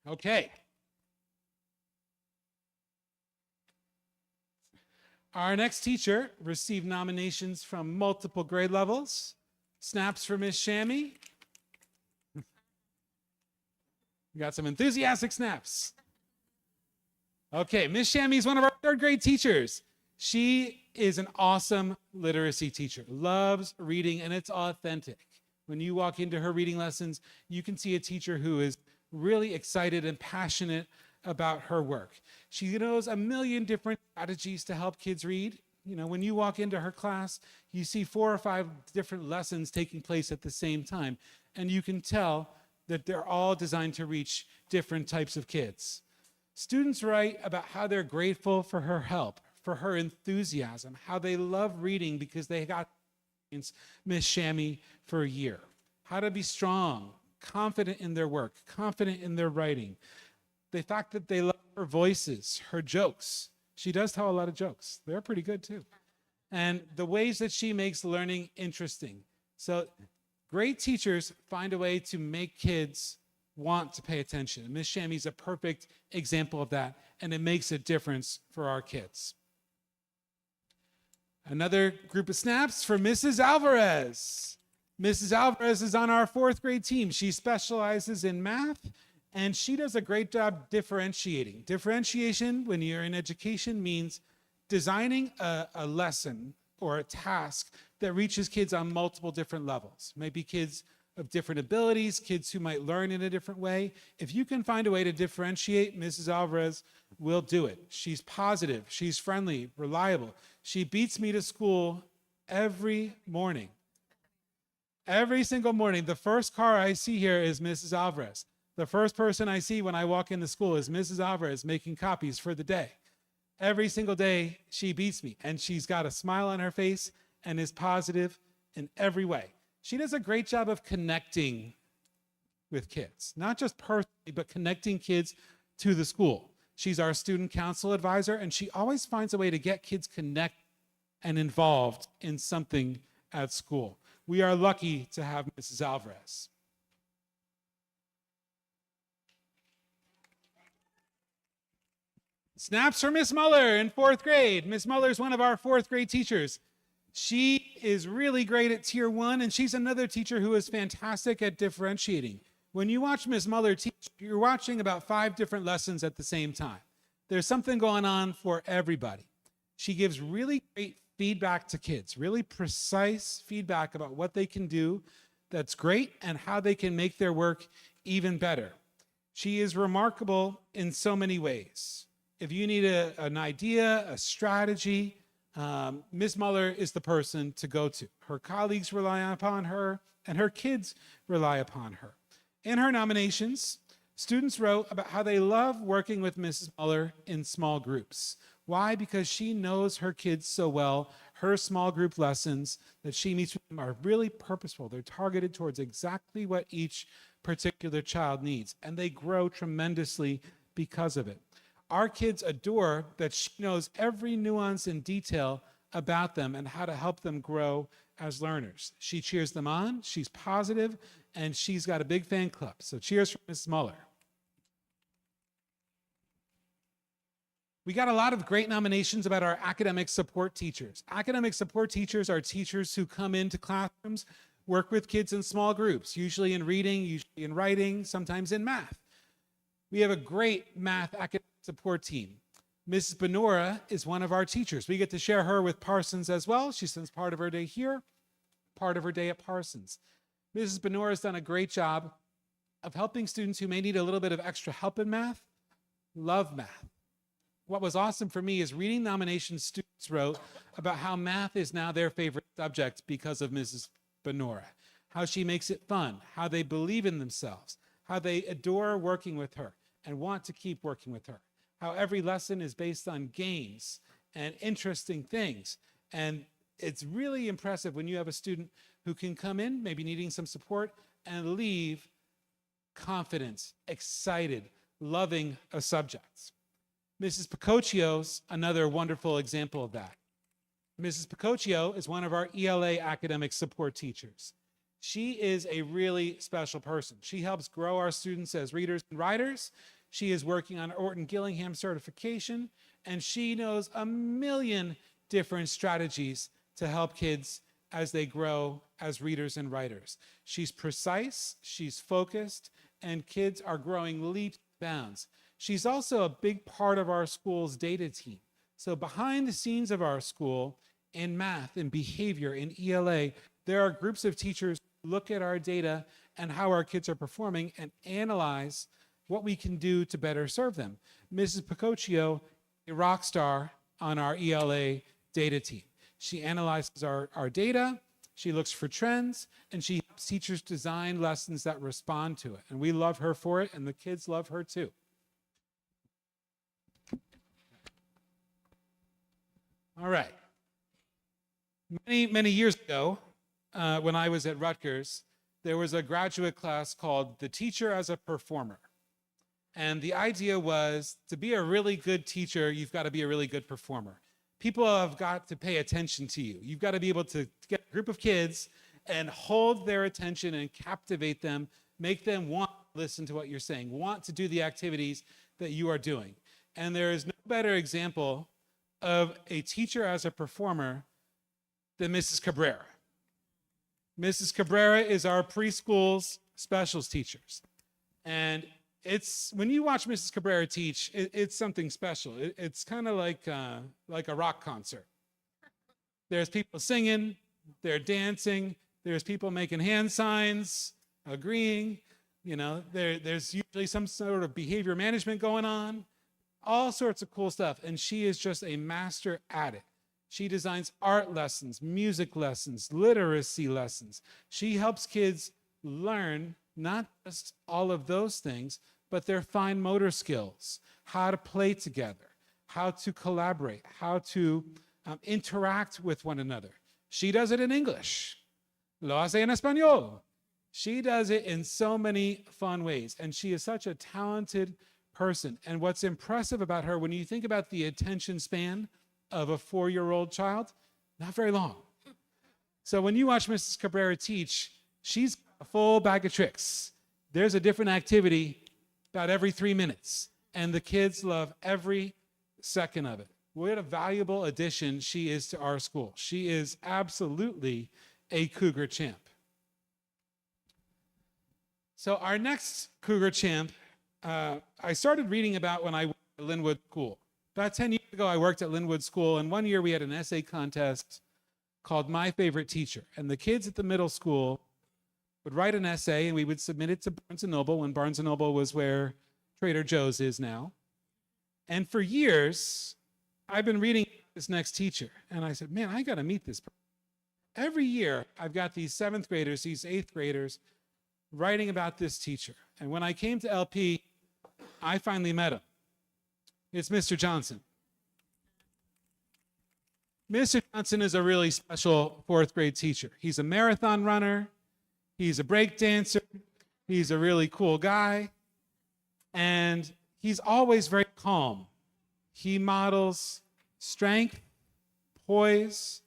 Okay. Our next teacher received nominations from multiple grade levels. Snaps for Miss Shammy. We got some enthusiastic snaps. Okay, Miss Shammy is one of our 3rd grade teachers. She is an awesome literacy teacher, loves reading, and it's authentic. When you walk into her reading lessons, you can see a teacher who is really excited and passionate about her work. She knows a million different strategies to help kids read. You know, when you walk into her class, you see 4 or 5 different lessons taking place at the same time, and you can tell that they're all designed to reach different types of kids. Students write about how they're grateful for her help, for her enthusiasm, how they love reading because they got Miss Shammy for a year. How to be strong, confident in their work, confident in their writing. The fact that they love her voices, her jokes. She does tell a lot of jokes. They're pretty good too. And the ways that she makes learning interesting. So great teachers find a way to make kids want to pay attention. Miss Shammy's a perfect example of that, and it makes a difference for our kids. Another group of snaps for Mrs. Alvarez. Mrs. Alvarez is on our 4th grade team. She specializes in math, and she does a great job differentiating. Differentiation, when you're in education, means designing a lesson or a task that reaches kids on multiple different levels. Maybe kids of different abilities, kids who might learn in a different way. If you can find a way to differentiate, Mrs. Alvarez will do it. She's positive, she's friendly, reliable. She beats me to school every morning. Every single morning, the first car I see here is Mrs. Alvarez. The first person I see when I walk into school is Mrs. Alvarez making copies for the day. Every single day, she beats me, and she's got a smile on her face and is positive in every way. She does a great job of connecting with kids, not just personally, but connecting kids to the school. She's our student council advisor, and she always finds a way to get kids connected and involved in something at school. We are lucky to have Mrs. Alvarez. Snaps for Miss Muller in 4th grade. Miss Muller is one of our 4th grade teachers. She is really great at Tier 1, and she's another teacher who is fantastic at differentiating. When you watch Miss Muller teach, you're watching about 5 different lessons at the same time. There's something going on for everybody. She gives really great feedback to kids, really precise feedback about what they can do that's great and how they can make their work even better. She is remarkable in so many ways. If you need an idea, a strategy, Ms. Muller is the person to go to. Her colleagues rely upon her, and her kids rely upon her. In her nominations, students wrote about how they love working with Mrs. Muller in small groups. Why? Because she knows her kids so well. Her small group lessons that she meets with them are really purposeful. They're targeted towards exactly what each particular child needs, and they grow tremendously because of it. Our kids adore that she knows every nuance and detail about them and how to help them grow as learners. She cheers them on, she's positive, and she's got a big fan club. So cheers for Ms. Muller. We got a lot of great nominations about our academic support teachers. Academic support teachers are teachers who come into classrooms, work with kids in small groups, usually in reading, usually in writing, sometimes in math. We have a great math academic support team. Mrs. Benora is one of our teachers. We get to share her with Parsons as well. She spends part of her day here, part of her day at Parsons. Mrs. Benora has done a great job of helping students who may need a little bit of extra help in math, love math. What was awesome for me is reading nominations students wrote about how math is now their favorite subject because of Mrs. Benora, how she makes it fun, how they believe in themselves, how they adore working with her and want to keep working with her, how every lesson is based on games and interesting things. And it's really impressive when you have a student who can come in, maybe needing some support, and leave confident, excited, loving a subject. Mrs. Picoccio's another wonderful example of that. Mrs. Picoccio is one of our ELA academic support teachers. She is a really special person. She helps grow our students as readers and writers. She is working on Orton Gillingham certification, and she knows a million different strategies to help kids as they grow as readers and writers. She's precise, she's focused, and kids are growing leaps and bounds. She's also a big part of our school's data team. So behind the scenes of our school, in math, in behavior, in ELA, there are groups of teachers who look at our data and how our kids are performing and analyze what we can do to better serve them. Mrs. Picoccio, a rock star on our ELA data team. She analyzes our data, she looks for trends, and she helps teachers design lessons that respond to it. And we love her for it, and the kids love her too. All right. Many years ago, when I was at Rutgers, there was a graduate class called The Teacher as a Performer. And the idea was to be a really good teacher, you've got to be a really good performer. People have got to pay attention to you. You've got to be able to get a group of kids and hold their attention and captivate them, make them want to listen to what you're saying, want to do the activities that you are doing. And there is no better example of a teacher as a performer than Mrs. Cabrera. Mrs. Cabrera is our preschool's specials teachers. And it's when you watch Mrs. Cabrera teach, it's something special. It's kind of like a rock concert. There's people singing, they're dancing, there's people making hand signs, agreeing. You know, there's usually some sort of behavior management going on, all sorts of cool stuff. And she is just a master at it. She designs art lessons, music lessons, literacy lessons. She helps kids learn not just all of those things, but their fine motor skills, how to play together, how to collaborate, how to interact with one another. She does it in English. Lo hace en español. She does it in so many fun ways. And she is such a talented person. And what's impressive about her, when you think about the attention span of a 4-year-old child, not very long. So when you watch Mrs. Cabrera teach, she's got a full bag of tricks. There's a different activity about every 3 minutes, and the kids love every second of it. What a valuable addition she is to our school. She is absolutely a Cougar champ. So our next Cougar champ, I started reading about when I went to Linwood School. About 10 years ago, I worked at Linwood School, and one year we had an essay contest called My Favorite Teacher. And the kids at the middle school would write an essay, and we would submit it to Barnes & Noble, when Barnes & Noble was where Trader Joe's is now. And for years, I've been reading this next teacher, and I said, man, I got to meet this person. Every year, I've got these 7th graders, these 8th graders, writing about this teacher. And when I came to LP, I finally met him. It's Mr. Johnson. Mr. Johnson is a really special 4th grade teacher. He's a marathon runner. He's a break dancer. He's a really cool guy. And he's always very calm. He models strength, poise.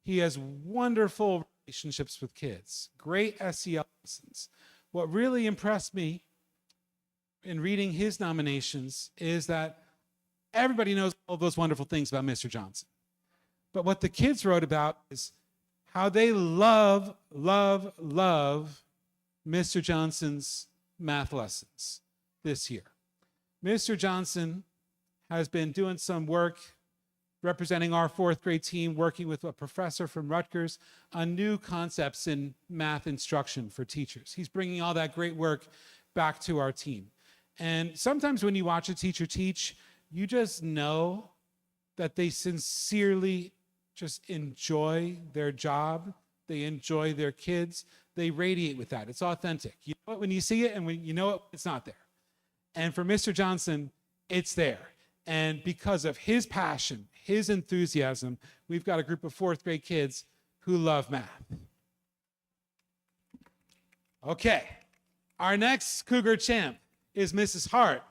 He has wonderful relationships with kids, great SEL lessons. What really impressed me in reading his nominations is that everybody knows all those wonderful things about Mr. Johnson. But what the kids wrote about is how they love Mr. Johnson's math lessons this year. Mr. Johnson has been doing some work representing our fourth grade team, working with a professor from Rutgers on new concepts in math instruction for teachers. He's bringing all that great work back to our team. And sometimes when you watch a teacher teach, you just know that they sincerely just enjoy their job. They enjoy their kids. They radiate with that. It's authentic. You know it when you see it, and when you know it, it's not there. And for Mr. Johnson, it's there. And because of his passion, his enthusiasm, we've got a group of fourth grade kids who love math. Okay, our next Cougar champ is Mrs. Hart.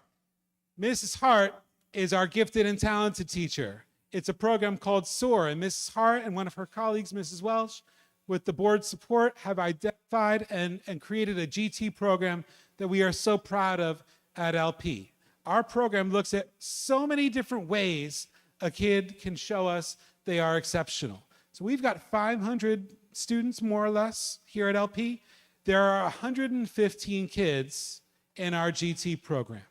Mrs. Hart is our gifted and talented teacher. It's a program called SOAR, and Mrs. Hart and one of her colleagues, Mrs. Welsh, with the board's support, have identified and created a GT program that we are so proud of at LP. Our program looks at so many different ways a kid can show us they are exceptional. So we've got 500 students, more or less, here at LP. There are 115 kids in our GT program.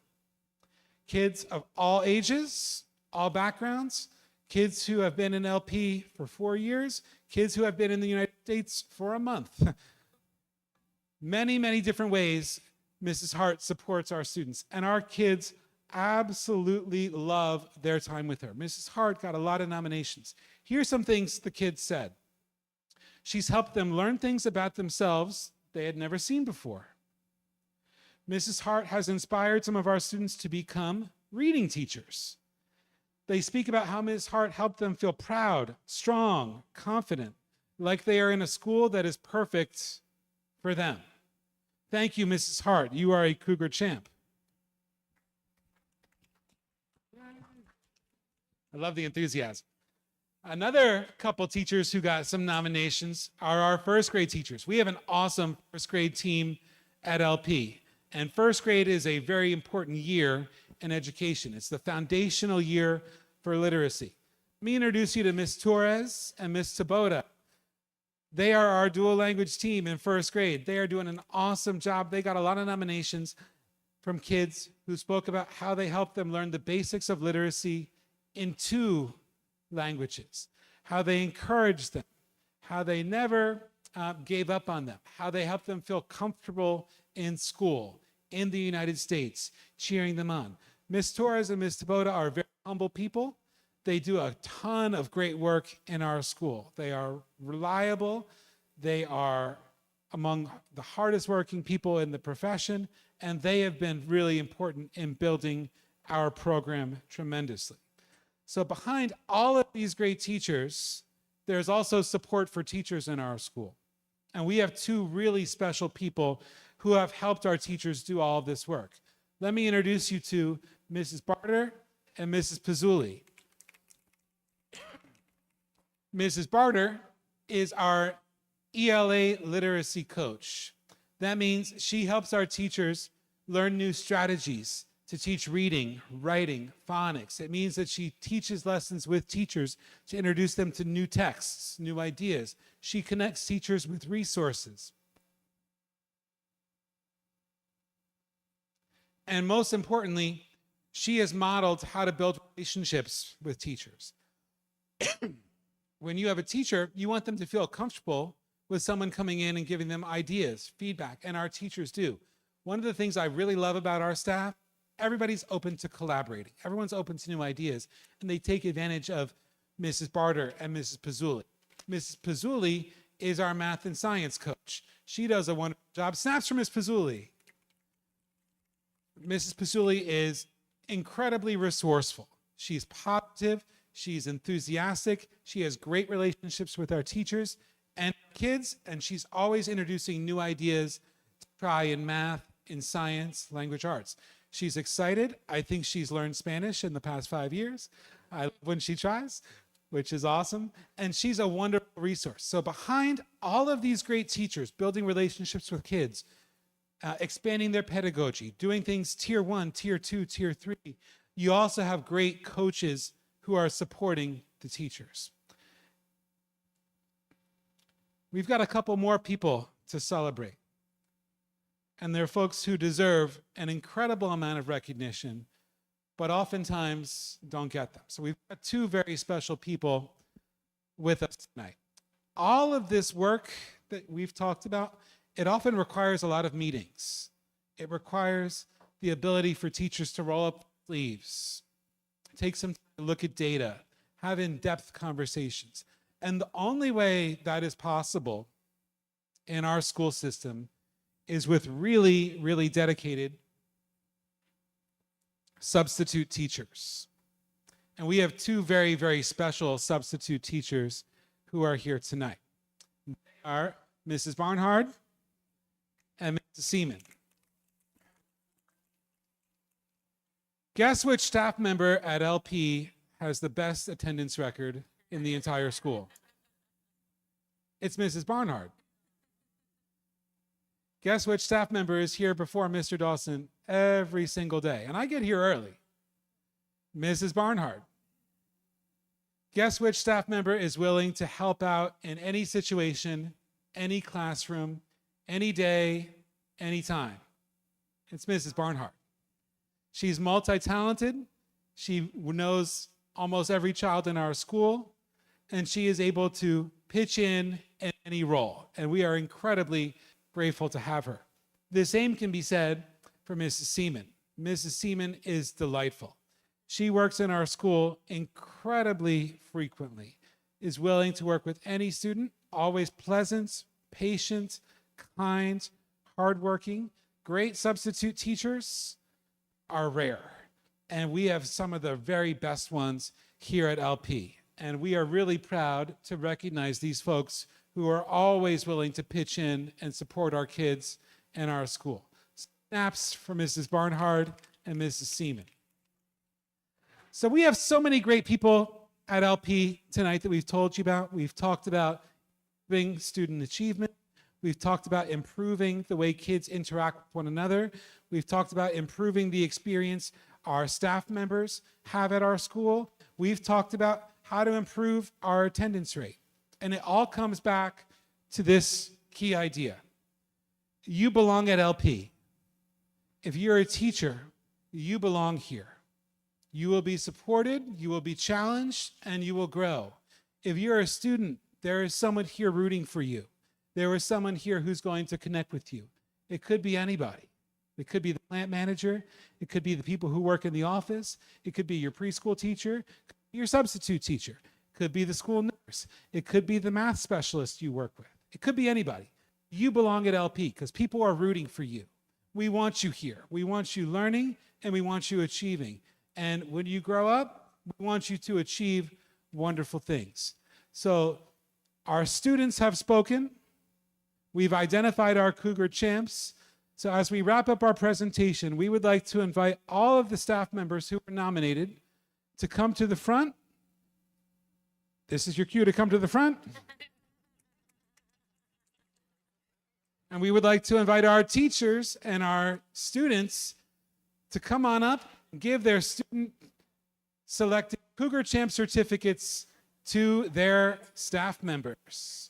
Kids of all ages, all backgrounds, kids who have been in LP for 4 years, kids who have been in the United States for a month. Many, many different ways Mrs. Hart supports our students, and our kids absolutely love their time with her. Mrs. Hart got a lot of nominations. Here's some things the kids said. She's helped them learn things about themselves they had never seen before. Mrs. Hart has inspired some of our students to become reading teachers. They speak about how Ms. Hart helped them feel proud, strong, confident, like they are in a school that is perfect for them. Thank you, Mrs. Hart. You are a Cougar champ. I love the enthusiasm. Another couple teachers who got some nominations are our first grade teachers. We have an awesome first grade team at LP. And first grade is a very important year in education. It's the foundational year for literacy. Let me introduce you to Ms. Torres and Ms. Taboda. They are our dual language team in first grade. They are doing an awesome job. They got a lot of nominations from kids who spoke about how they helped them learn the basics of literacy in 2 languages, how they encouraged them, how they never gave up on them, how they helped them feel comfortable in school, in the United States, cheering them on. Ms. Torres and Ms. Taboda are very humble people. They do a ton of great work in our school. They are reliable. They are among the hardest working people in the profession, and they have been really important in building our program tremendously. So behind all of these great teachers, there's also support for teachers in our school. And we have 2 really special people who have helped our teachers do all of this work. Let me introduce you to Mrs. Barter and Mrs. Pizzulli. Mrs. Barter is our ELA literacy coach. That means she helps our teachers learn new strategies to teach reading, writing, phonics. It means that she teaches lessons with teachers to introduce them to new texts, new ideas. She connects teachers with resources. And most importantly, she has modeled how to build relationships with teachers. When you have a teacher, you want them to feel comfortable with someone coming in and giving them ideas, feedback, and our teachers do. One of the things I really love about our staff, everybody's open to collaborating. Everyone's open to new ideas, and they take advantage of Mrs. Barter and Mrs. Pizzulli. Mrs. Pizzulli is our math and science coach. She does a wonderful job. Snaps for Ms. Pizzulli. Mrs. Pizzulli is incredibly resourceful. She's positive. She's enthusiastic. She has great relationships with our teachers and kids, and she's always introducing new ideas to try in math, in science, language arts. She's excited. I think she's learned Spanish in the past 5 years when she tries, which is awesome. And she's a wonderful resource. So behind all of these great teachers, building relationships with kids, expanding their pedagogy, doing things tier 1, tier 2, tier 3, you also have great coaches who are supporting the teachers. We've got a couple more people to celebrate. And they're folks who deserve an incredible amount of recognition, but oftentimes don't get them. So we've got two very special people with us tonight. All of this work that we've talked about, it often requires a lot of meetings. It requires the ability for teachers to roll up sleeves, take some time to look at data, have in-depth conversations. And the only way that is possible in our school system is with really, really dedicated substitute teachers. And we have two very, very special substitute teachers who are here tonight. They are Mrs. Barnhard and Mrs. Seaman. Guess which staff member at LP has the best attendance record in the entire school? It's Mrs. Barnhard. Guess which staff member is here before Mr. Dawson every single day? And I get here early. Mrs. Barnhard. Guess which staff member is willing to help out in any situation, any classroom, any day, any time? It's Mrs. Barnhard. She's multi-talented. She knows almost every child in our school, and she is able to pitch in any role. And we are incredibly grateful to have her. The same can be said for Mrs. Seaman. Mrs. Seaman is delightful. She works in our school incredibly frequently, is willing to work with any student, always pleasant, patient, kind, hardworking. Great substitute teachers are rare. And we have some of the very best ones here at LP. And we are really proud to recognize these folks who are always willing to pitch in and support our kids and our school. Snaps for Mrs. Barnhard and Mrs. Seaman. So we have so many great people at LP tonight that we've told you about. We've talked about improving student achievement. We've talked about improving the way kids interact with one another. We've talked about improving the experience our staff members have at our school. We've talked about how to improve our attendance rate. And it all comes back to this key idea. You belong at LP. If you're a teacher, you belong here. You will be supported, you will be challenged, and you will grow. If you're a student, there is someone here rooting for you. There is someone here who's going to connect with you. It could be anybody. It could be the plant manager. It could be the people who work in the office. It could be your preschool teacher. It could be your substitute teacher. It could be the school nurse. It could be the math specialist you work with. It could be anybody. You belong at LP because people are rooting for you. We want you here. We want you learning, and we want you achieving. And when you grow up, we want you to achieve wonderful things. So our students have spoken. We've identified our Cougar champs. So as we wrap up our presentation, we would like to invite all of the staff members who were nominated to come to the front. This is your cue to come to the front. And we would like to invite our teachers and our students to come on up and give their student-selected Cougar Champ certificates to their staff members.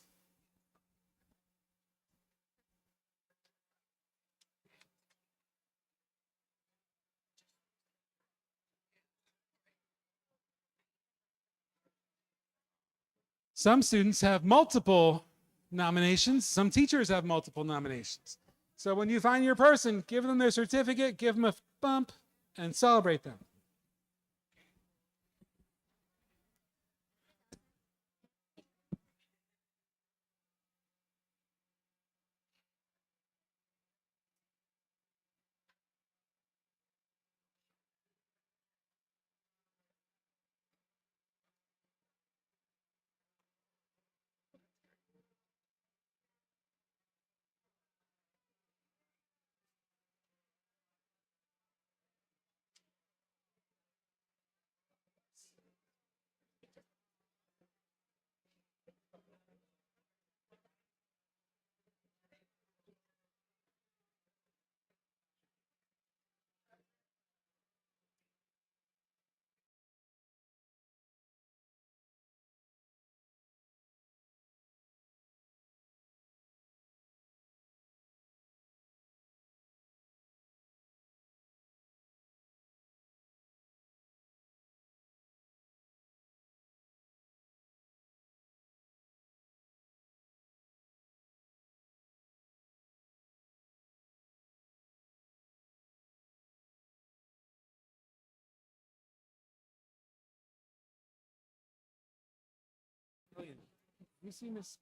Some students have multiple nominations. Some teachers have multiple nominations. So when you find your person, give them their certificate, give them a bump, and celebrate them. You see Miss?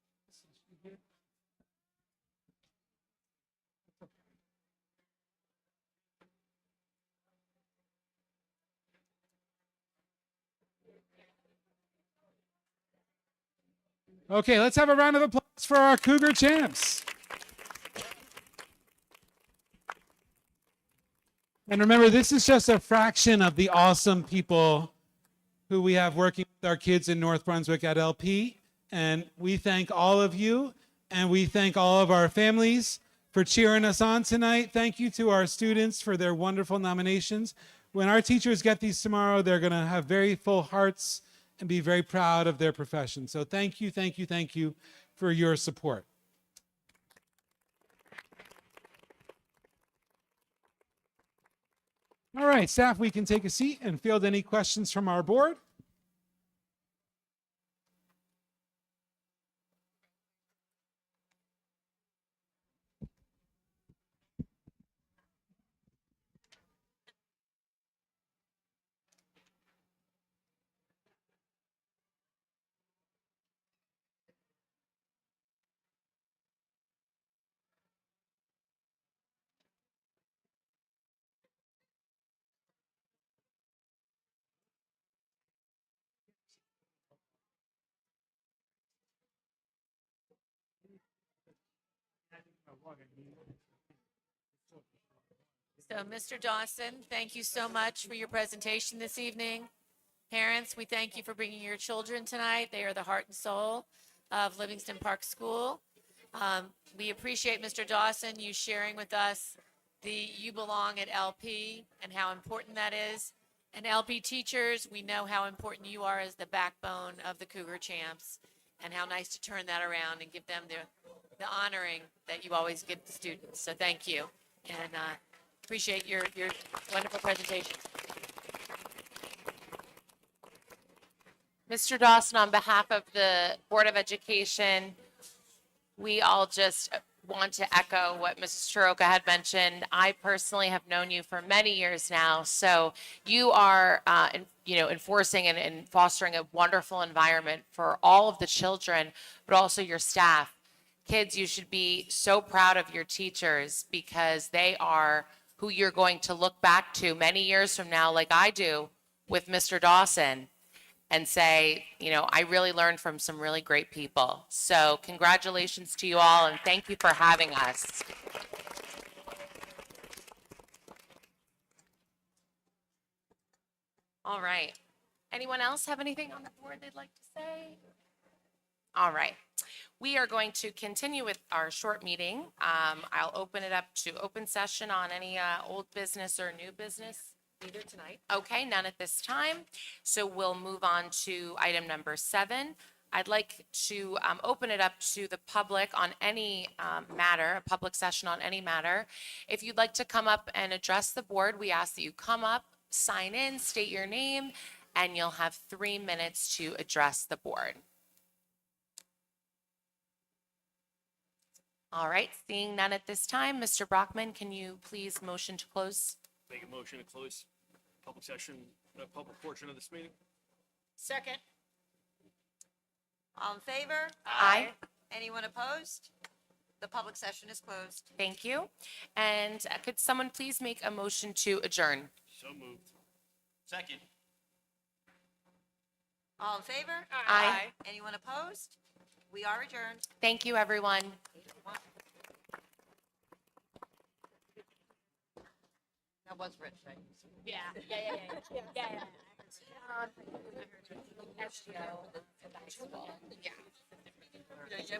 Okay, let's have a round of applause for our Cougar champs. And remember, this is just a fraction of the awesome people who we have working with our kids in North Brunswick at LP. And we thank all of you, and we thank all of our families for cheering us on tonight. Thank you to our students for their wonderful nominations. When our teachers get these tomorrow, they're going to have very full hearts and be very proud of their profession. So thank you, thank you, thank you for your support. All right, staff, we can take a seat and field any questions from our board. So, Mr. Dawson, thank you so much for your presentation this evening. Parents, we thank you for bringing your children tonight. They are the heart and soul of Livingston Park School. We appreciate, Mr. Dawson, you sharing with us the You Belong at LP and how important that is. And LP teachers, we know how important you are as the backbone of the Cougar Champs, and how nice to turn that around and give them the honoring that you always give the students. So thank you, and appreciate your wonderful presentation. Mr. Dawson, on behalf of the Board of Education, we all just want to echo what Mrs. Chiroka had mentioned. I personally have known you for many years now, so you are, enforcing and fostering a wonderful environment for all of the children, but also your staff. Kids, you should be so proud of your teachers because they are who you're going to look back to many years from now, like I do with Mr. Dawson, and say, I really learned from some really great people. So congratulations to you all, and thank you for having us. All right. Anyone else have anything on the board they'd like to say? All right. We are going to continue with our short meeting. I'll open it up to open session on any old business or new business. Neither tonight. Okay, none at this time. So we'll move on to item number 7. I'd like to open it up to the public on any matter, a public session on any matter. If you'd like to come up and address the board, we ask that you come up, sign in, state your name, and you'll have 3 minutes to address the board. All right, seeing none at this time, Mr. Brockman, can you please motion to close? Make a motion to close public session, the public portion of this meeting. Second. All in favor? Aye. Anyone opposed? The public session is closed. Thank you. And could someone please make a motion to adjourn? So moved. Second. All in favor? Aye. Anyone opposed? We are adjourned. Thank you, everyone. That was Rich, right? Yeah. Yeah,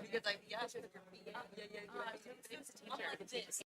because I, yeah, yeah, yeah, yeah. I'm like this.